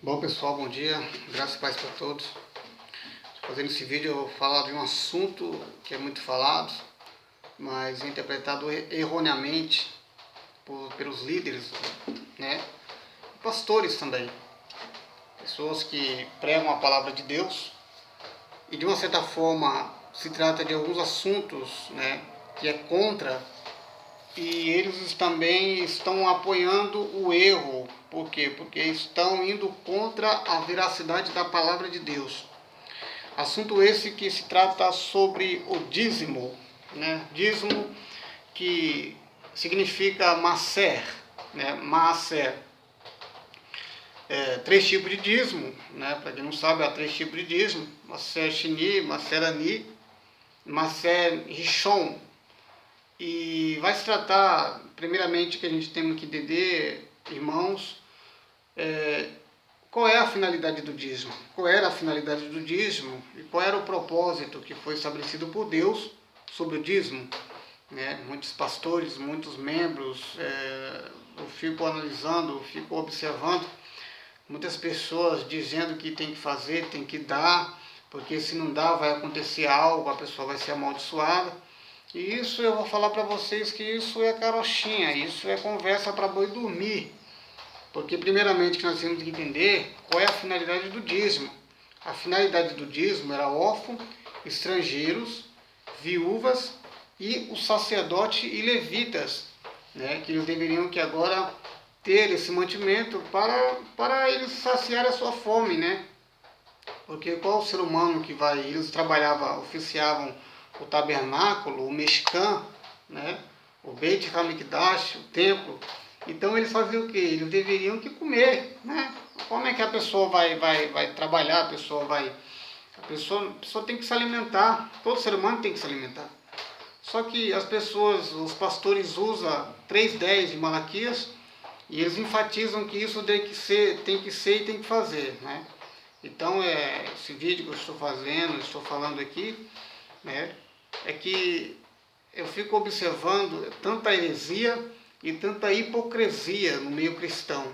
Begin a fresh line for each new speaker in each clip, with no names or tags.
Bom pessoal, bom dia, graças e paz para todos. Fazendo esse vídeo eu vou falar de um assunto que é muito falado, mas é interpretado erroneamente pelos líderes, né? Pastores também, pessoas que pregam a palavra de Deus e de uma certa forma se trata de alguns assuntos, né, que é contra, e eles também estão apoiando o erro. Por quê? Porque estão indo contra a veracidade da palavra de Deus. Assunto esse que se trata sobre o dízimo, né? Dízimo que significa maser, né? Maser. Três tipos de dízimo, né? Para quem não sabe, há três tipos de dízimo: maser sheni, maser ani, maser rishon. E vai se tratar, primeiramente, que a gente tem que entender, irmãos, qual é a finalidade do dízimo? Qual era a finalidade do dízimo? E qual era o propósito que foi estabelecido por Deus sobre o dízimo? Né? Muitos pastores, muitos membros, eu fico analisando, eu fico observando, muitas pessoas dizendo que tem que fazer, tem que dar, porque se não dá vai acontecer algo, a pessoa vai ser amaldiçoada. E isso eu vou falar para vocês que isso é carochinha, isso é conversa para boi dormir. Porque primeiramente que nós temos que entender qual é a finalidade do dízimo. A finalidade do dízimo era órfãos, estrangeiros, viúvas e os sacerdotes e levitas, né, que eles deveriam que agora ter esse mantimento para eles saciar a sua fome, né? Porque qual o ser humano que vai, eles trabalhavam, oficiavam o tabernáculo, o Mishkan, né? O Beit HaMikdash, o templo. Então eles faziam o quê? Eles deveriam que comer, né? Como é que a pessoa vai trabalhar, a pessoa tem que se alimentar, todo ser humano tem que se alimentar. Só que as pessoas, os pastores usam 3:10 de Malaquias e eles enfatizam que isso tem que ser e tem que fazer, né? Então, esse vídeo que eu estou falando aqui, né, é que eu fico observando tanta heresia e tanta hipocrisia no meio cristão,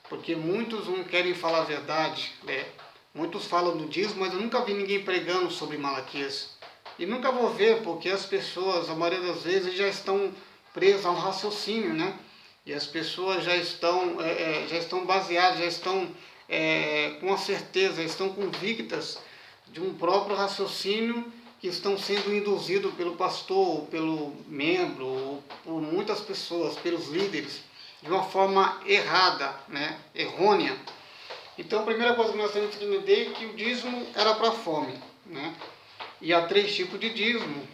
porque muitos não querem falar a verdade, né? Muitos falam do dízimo, mas eu nunca vi ninguém pregando sobre Malaquias. E nunca vou ver, porque as pessoas, a maioria das vezes, já estão presas a um raciocínio, né? E as pessoas já estão baseadas, já estão com a certeza, estão convictas de um próprio raciocínio que estão sendo induzidos pelo pastor, pelo membro, ou por muitas pessoas, pelos líderes, de uma forma errada, né? Errônea. Então, a primeira coisa que nós temos que entender é que o dízimo era para a fome, né? E há três tipos de dízimo,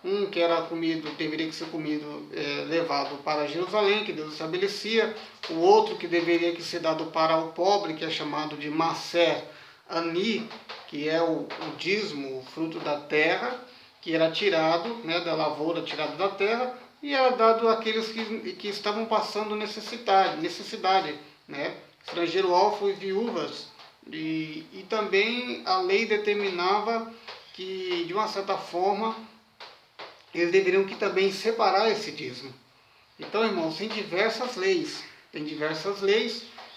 um que era comido, deveria que ser comido, levado para Jerusalém, que Deus estabelecia. O outro que deveria que ser dado para o pobre, que é chamado de Maser Ani, que é o dízimo, o fruto da terra, que era tirado, né, da lavoura, tirado da terra, e era dado àqueles que estavam passando necessidade, né? Estrangeiro, órfão e viúvas. E também a lei determinava que, de uma certa forma, eles deveriam que também separar esse dízimo. Então, irmãos, tem diversas leis,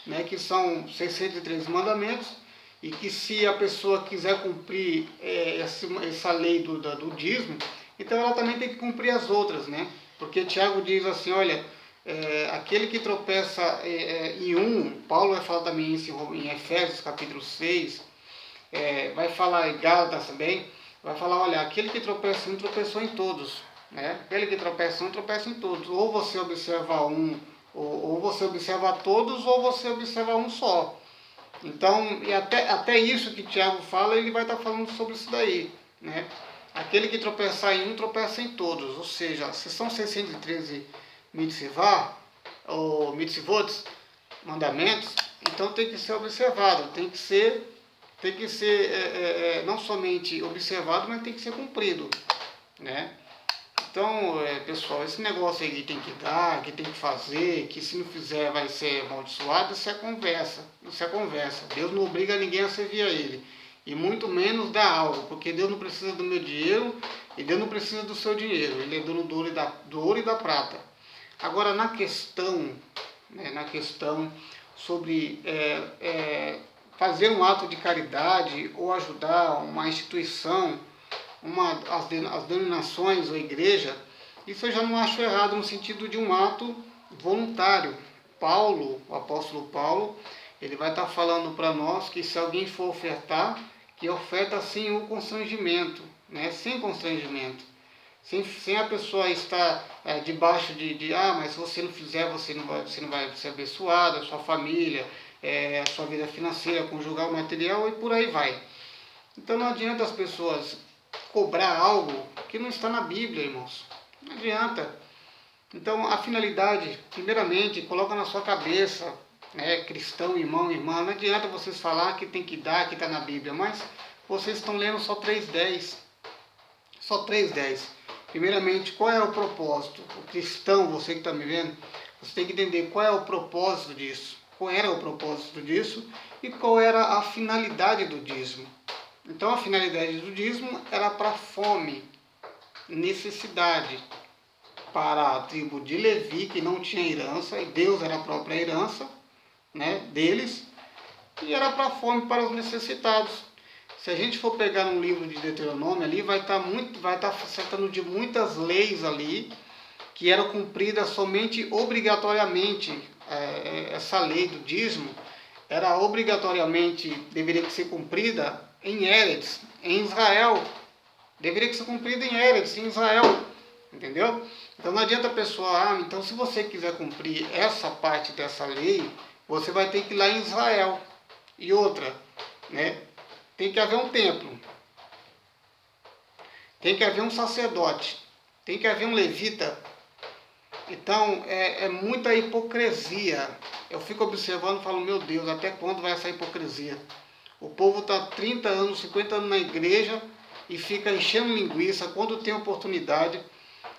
né, que são 613 mandamentos, e que se a pessoa quiser cumprir essa lei do dízimo, então ela também tem que cumprir as outras, né? Porque Tiago diz assim, olha, aquele que tropeça em Paulo vai falar também isso em Efésios capítulo 6, vai falar em Gálatas também, vai falar, olha, aquele que tropeça em um, tropeçou em todos, né? Aquele que tropeça em um, tropeça em todos. Ou você observa um, ou você observa todos, ou você observa um só. Então, e até isso que Tiago fala, ele vai estar falando sobre isso daí, né? Aquele que tropeçar em um, tropeça em todos. Ou seja, se são 613 mitzvah, ou mitzvot, mandamentos, então tem que ser observado, tem que ser não somente observado, mas tem que ser cumprido, né? Então, pessoal, esse negócio aí que tem que dar, que tem que fazer, que se não fizer vai ser amaldiçoado, isso é conversa. Deus não obriga ninguém a servir a Ele. E muito menos dar algo, porque Deus não precisa do meu dinheiro e Deus não precisa do seu dinheiro. Ele é dono do ouro e da prata. Agora, na questão né, na questão sobre fazer um ato de caridade ou ajudar uma instituição, as denominações ou igreja, isso eu já não acho errado no sentido de um ato voluntário. Paulo, o apóstolo Paulo, ele vai estar falando para nós que se alguém for ofertar, que oferta sem o constrangimento, né? Sem constrangimento. Sem a pessoa estar debaixo mas se você não fizer, você não vai ser abençoado, a sua família, a sua vida financeira, conjugal, material e por aí vai. Então não adianta as pessoas cobrar algo que não está na Bíblia, irmãos. Não adianta. Então a finalidade, primeiramente, coloca na sua cabeça, né, cristão, irmão, irmã, não adianta vocês falar que tem que dar, que está na Bíblia, mas vocês estão lendo só 3:10. Só 3:10. Primeiramente, qual é o propósito? O cristão, você que está me vendo, você tem que entender qual é o propósito disso. Qual era o propósito disso e qual era a finalidade do dízimo. Então a finalidade do dízimo era para fome, necessidade, para a tribo de Levi, que não tinha herança, e Deus era a própria herança, né, deles, e era para fome, para os necessitados. Se a gente for pegar no livro de Deuteronômio ali, vai estar tratando de muitas leis ali, que eram cumpridas somente obrigatoriamente. Essa lei do dízimo era obrigatoriamente, deveria ser cumprida em Eretz, em Israel. Deveria ser cumprida em Eretz, em Israel. Entendeu? Então não adianta a pessoa, então se você quiser cumprir essa parte dessa lei, você vai ter que ir lá em Israel. E outra, né? Tem que haver um templo. Tem que haver um sacerdote. Tem que haver um levita. Então é muita hipocrisia. Eu fico observando e falo, meu Deus, até quando vai essa hipocrisia? O povo está 30 anos, 50 anos na igreja e fica enchendo linguiça quando tem oportunidade.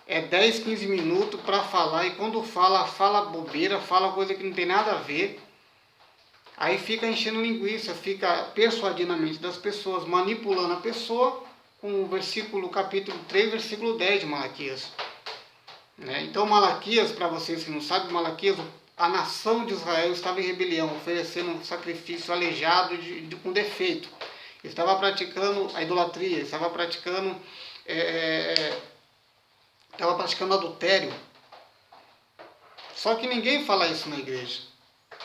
10, 15 minutos para falar, e quando fala bobeira, fala coisa que não tem nada a ver. Aí fica enchendo linguiça, fica persuadindo a mente das pessoas, manipulando a pessoa com o versículo, capítulo 3, versículo 10 de Malaquias. Né? Então Malaquias, para vocês que não sabem, Malaquias, a nação de Israel estava em rebelião, oferecendo um sacrifício aleijado com defeito. Estava praticando a idolatria, estava praticando adultério. Só que ninguém fala isso na igreja.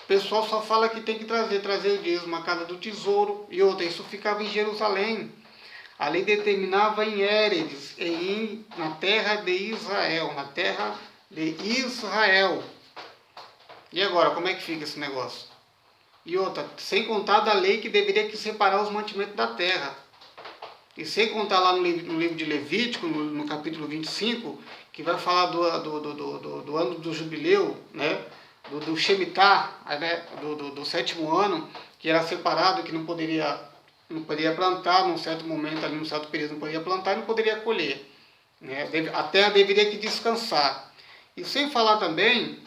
O pessoal só fala que tem que trazer o dízimo à casa do tesouro e outra. Isso ficava em Jerusalém. A lei determinava em Éredes, na terra de Israel. Na terra de Israel. E agora, como é que fica esse negócio? E outra, sem contar da lei que deveria separar os mantimentos da terra. E sem contar lá no livro de Levítico, no capítulo 25, que vai falar do ano do jubileu, né? do Shemitah, né? do 7º ano, que era separado, que não poderia plantar num certo momento, ali num certo período não poderia plantar e não poderia colher. Né? A terra deveria que descansar. E sem falar também,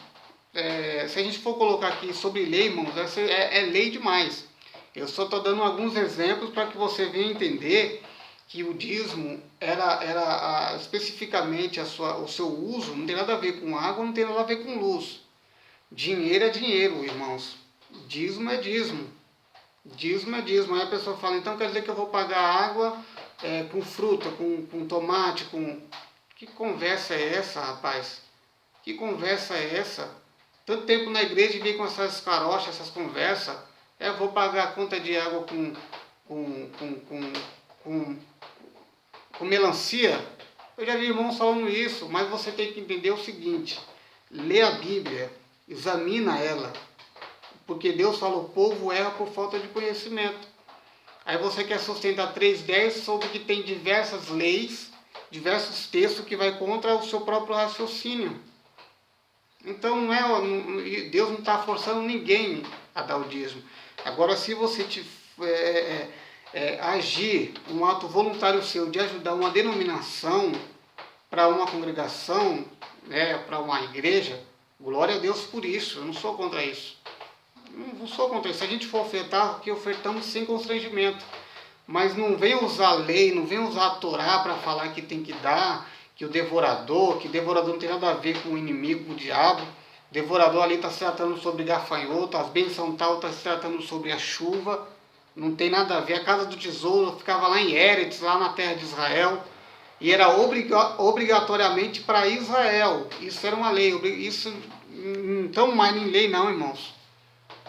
se a gente for colocar aqui sobre lei, irmãos, é lei demais. Eu só estou dando alguns exemplos para que você venha entender que o dízimo era especificamente o seu uso, não tem nada a ver com água, não tem nada a ver com luz. Dinheiro é dinheiro, irmãos. Dízimo é dízimo. Dízimo é dízimo. Aí a pessoa fala, então quer dizer que eu vou pagar água com fruta, com tomate, com... Que conversa é essa, rapaz? Que conversa é essa? Tanto tempo na igreja e vem com essas carochas, essas conversas. Eu vou pagar a conta de água com melancia. Eu já vi irmãos falando isso, mas você tem que entender o seguinte: lê a Bíblia, examina ela, porque Deus fala, o povo erra por falta de conhecimento. Aí você quer sustentar 3:10 sobre que tem diversas leis, diversos textos que vai contra o seu próprio raciocínio. Então Deus não está forçando ninguém a dar o dízimo. Agora, se você agir um ato voluntário seu de ajudar uma denominação, para uma congregação, né, para uma igreja, glória a Deus por isso. Eu não sou contra isso. Não sou contra isso. Se a gente for ofertar, que ofertamos sem constrangimento. Mas não vem usar a lei, não vem usar a Torá para falar que tem que dar, que devorador não tem nada a ver com o inimigo, com o diabo. Devorador ali está se tratando sobre gafanhoto, as bênçãos tal está se tratando sobre a chuva. Não tem nada a ver. A casa do tesouro ficava lá em Eretz, lá na terra de Israel. E era obrigatoriamente para Israel. Isso era uma lei. Isso não estamos mais em lei não, irmãos.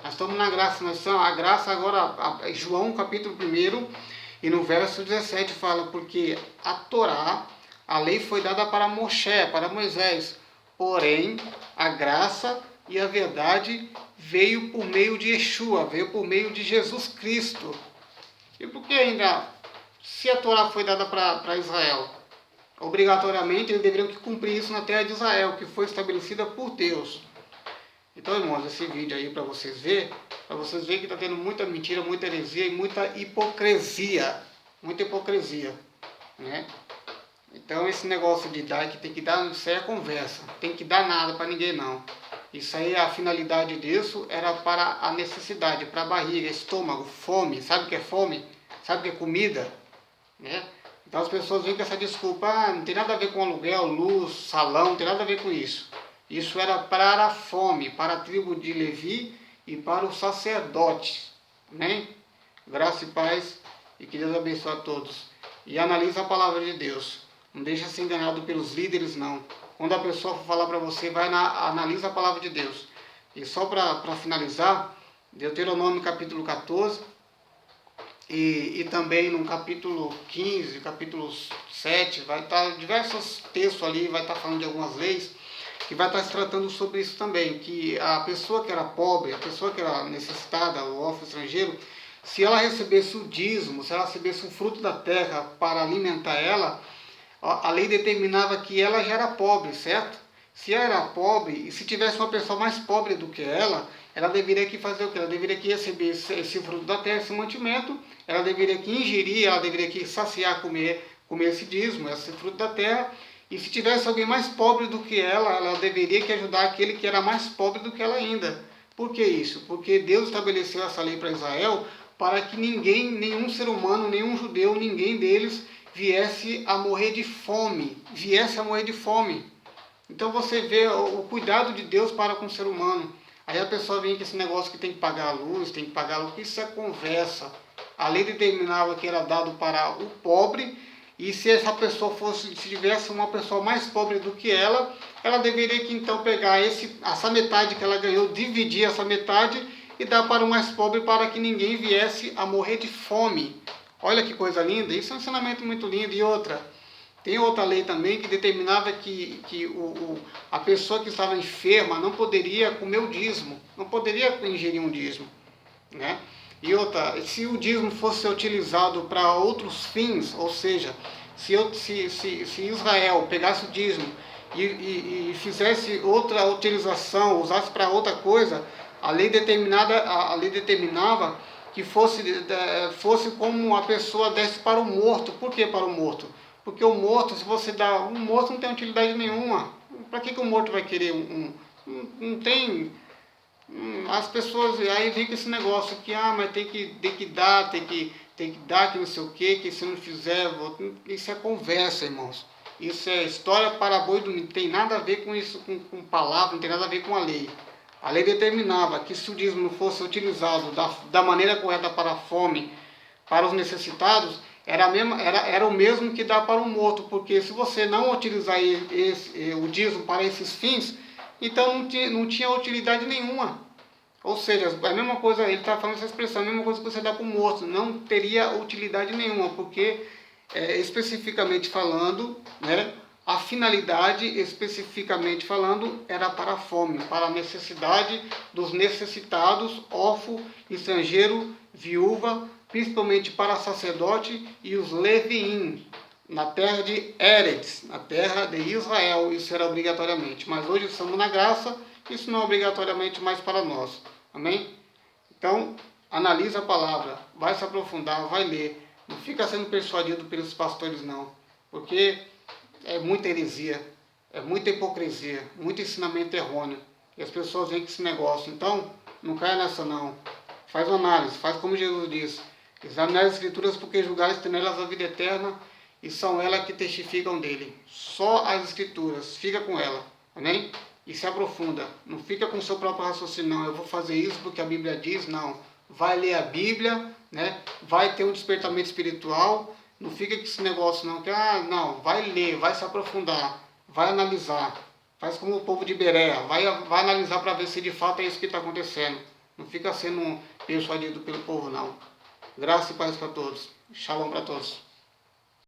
Nós estamos na graça. Nós estamos, a graça agora, João capítulo 1, e no verso 17 fala, porque a Torá, a lei foi dada para Moshe, para Moisés. Porém, a graça e a verdade veio por meio de Yeshua, veio por meio de Jesus Cristo. E por que ainda, se a Torá foi dada para Israel, obrigatoriamente eles deveriam cumprir isso na terra de Israel, que foi estabelecida por Deus. Então, irmãos, esse vídeo aí para vocês verem que está tendo muita mentira, muita heresia e muita hipocrisia. Muita hipocrisia, né? Então, esse negócio de dar, que tem que dar, isso aí é conversa. Tem que dar nada para ninguém, não. Isso aí, a finalidade disso era para a necessidade, para a barriga, estômago, fome. Sabe o que é fome? Sabe o que é comida? Né? Então, as pessoas vêm com essa desculpa, não tem nada a ver com aluguel, luz, salão, não tem nada a ver com isso. Isso era para a fome, para a tribo de Levi e para os sacerdotes. Amém? Graça e paz, e que Deus abençoe a todos. E analisa a palavra de Deus. Não deixa ser enganado pelos líderes, não. Quando a pessoa for falar para você, analisa a palavra de Deus. E só para finalizar, Deuteronômio capítulo 14, e também no capítulo 15, capítulo 7, vai estar diversos textos ali, vai estar falando de algumas leis, que vai estar se tratando sobre isso também, que a pessoa que era pobre, a pessoa que era necessitada, o órfão estrangeiro, se ela recebesse o dízimo, se ela recebesse o fruto da terra para alimentar ela, a lei determinava que ela já era pobre, certo? Se ela era pobre, e se tivesse uma pessoa mais pobre do que ela deveria que fazer o quê? Ela deveria que receber esse fruto da terra, esse mantimento, ela deveria que ingerir, ela deveria que saciar, comer esse dízimo, esse fruto da terra. E se tivesse alguém mais pobre do que ela deveria que ajudar aquele que era mais pobre do que ela ainda. Por que isso? Porque Deus estabeleceu essa lei para Israel para que ninguém, nenhum ser humano, nenhum judeu, ninguém deles viesse a morrer de fome. Então você vê o cuidado de Deus para com o ser humano. Aí a pessoa vem com esse negócio que tem que pagar a luz, isso é conversa. A lei determinava que era dado para o pobre, e se essa pessoa se tivesse uma pessoa mais pobre do que ela deveria que então pegar essa metade que ela ganhou, dividir essa metade e dar para o mais pobre, para que ninguém viesse a morrer de fome. Olha que coisa linda, isso é um ensinamento muito lindo. E tem outra lei também que determinava que a pessoa que estava enferma não poderia comer o dízimo, não poderia ingerir um dízimo, né? E outra, se o dízimo fosse utilizado para outros fins, ou seja, se Israel pegasse o dízimo e fizesse outra utilização, usasse para outra coisa, a lei determinava que fosse como a pessoa desse para o morto. Por que para o morto? Porque o morto, se você dá um morto, não tem utilidade nenhuma. Para que o morto vai querer não tem. As pessoas aí vêm com esse negócio que mas tem que dar, que não sei o que se não fizer, isso é conversa, irmãos. Isso é história para boi dormir, não tem nada a ver com isso, com palavra, não tem nada a ver com a lei. A lei determinava que se o dízimo não fosse utilizado da maneira correta para a fome, para os necessitados, era o mesmo que dar para o morto, porque se você não utilizar o dízimo para esses fins, então não tinha utilidade nenhuma. Ou seja, a mesma coisa, ele está falando essa expressão, a mesma coisa que você dá para o morto, não teria utilidade nenhuma, porque especificamente falando, né, a finalidade, especificamente falando, era para a fome, para a necessidade dos necessitados, órfão, estrangeiro, viúva, principalmente para sacerdote e os leviim, na terra de Eretz, na terra de Israel, isso era obrigatoriamente. Mas hoje estamos na graça, isso não é obrigatoriamente mais para nós. Amém? Então, analisa a palavra, vai se aprofundar, vai ler. Não fica sendo persuadido pelos pastores, não. Porque é muita heresia, é muita hipocrisia, muito ensinamento errôneo. E as pessoas vêm com esse negócio. Então, não caia nessa, não. Faz uma análise, faz como Jesus disse. Examinar as Escrituras, porque julgares ter nelas a vida eterna, e são elas que testificam dele. Só as Escrituras, fica com ela. Amém? e se aprofunda. Não fica com o seu próprio raciocínio, não, eu vou fazer isso porque a Bíblia diz, não. Vai ler a Bíblia, né? Vai ter um despertamento espiritual. Não fica com esse negócio não, que não, vai ler, vai se aprofundar, vai analisar. Faz como o povo de Berea, vai analisar para ver se de fato é isso que está acontecendo. Não fica sendo persuadido pelo povo não. Graça e paz para todos. Shalom para todos.